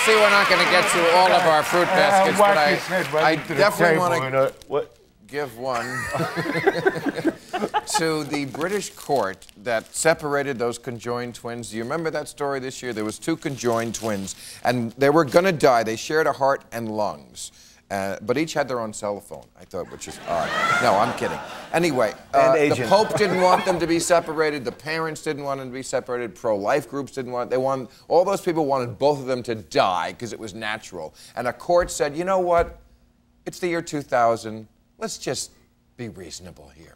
see we're not going to get through all of our fruit baskets, but I definitely want to give one to the British court that separated those conjoined twins. Do you remember that story this year? There was two conjoined twins, and they were going to die. They shared a heart and lungs. But each had their own cell phone, I thought, which is odd. No, I'm kidding. Anyway, the Pope didn't want them to be separated. The parents didn't want them to be separated. Pro-life groups didn't want. All those people wanted both of them to die because it was natural. And a court said, you know what? It's the year 2000. Let's just be reasonable here.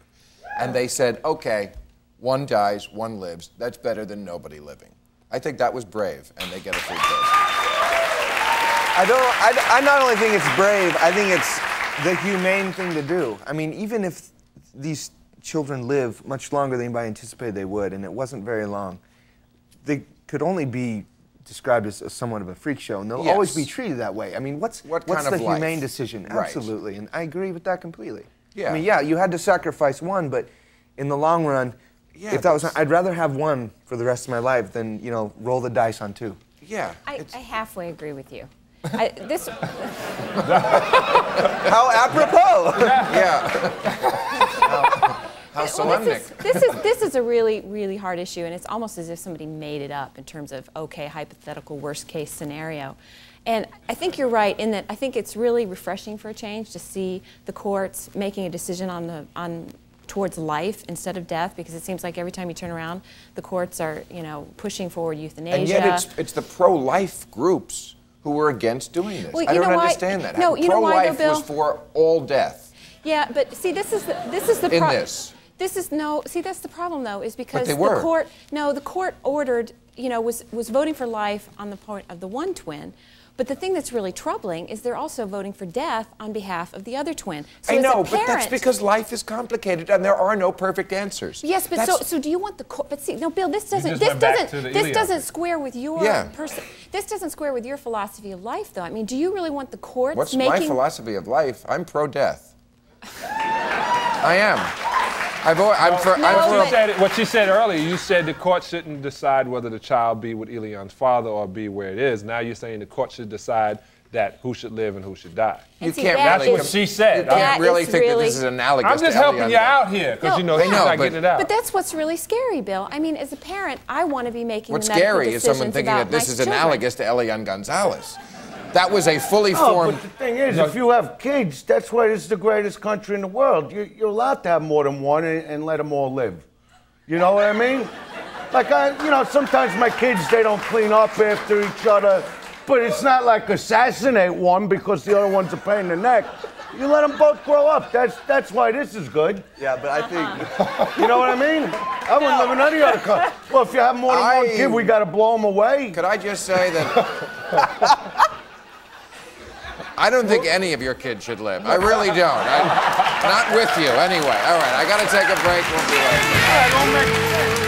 And they said, okay, one dies, one lives. That's better than nobody living. I think that was brave, and they get a free pass. I not only think it's brave, I think it's the humane thing to do. I mean, even if these children live much longer than anybody anticipated they would, and it wasn't very long, they could only be described as somewhat of a freak show, and they'll always be treated that way. I mean, what's the humane decision? Right. Absolutely, and I agree with that completely. Yeah. I mean, yeah, you had to sacrifice one, but in the long run, if that was, I'd rather have one for the rest of my life than, you know, roll the dice on two. Yeah. I halfway agree with you. How apropos! Yeah. How solemnic. This is a really, really hard issue, and it's almost as if somebody made it up in terms of, okay, hypothetical worst-case scenario. And I think you're right in that I think it's really refreshing for a change to see the courts making a decision towards life instead of death, because it seems like every time you turn around, the courts are, you know, pushing forward euthanasia. And yet it's the pro-life groups who were against doing this. Well, I don't understand that. No, you know why, though, Bill? Pro-life was for all death. Yeah, but see, this is the problem. See, that's the problem, though, is because the court ordered, you know, was voting for life on the part of the one twin. But the thing that's really troubling is they're also voting for death on behalf of the other twin. So I know, but that's because life is complicated and there are no perfect answers. Yes, but so do you want the court? But see, no, Bill, this doesn't square with your This doesn't square with your philosophy of life, though. I mean, do you really want the courts What's my philosophy of life? I'm pro-death. I am. What she said earlier, you said the court shouldn't decide whether the child be with Elian's father or be where it is. Now you're saying the court should decide that who should live and who should die. That's what she said. You can't really think that this is analogous. I'm just helping you out here because you know she's not getting it out. But that's what's really scary, Bill. I mean, as a parent, I want to be making What's scary is someone thinking that this is analogous to Elian Gonzalez. That was a fully formed... But the thing is, if you have kids, that's why this is the greatest country in the world. You're allowed to have more than one and let them all live. You know what I mean? Like, you know, sometimes my kids, they don't clean up after each other, but it's not like assassinate one because the other one's a pain in the neck. You let them both grow up. That's why this is good. Yeah, but I think... You know what I mean? I wouldn't live in any other country. Well, if you have more than one kid, we got to blow them away. Could I just say that... I don't think any of your kids should live. I really don't. Not with you, anyway. All right, I got to take a break. We'll be right back.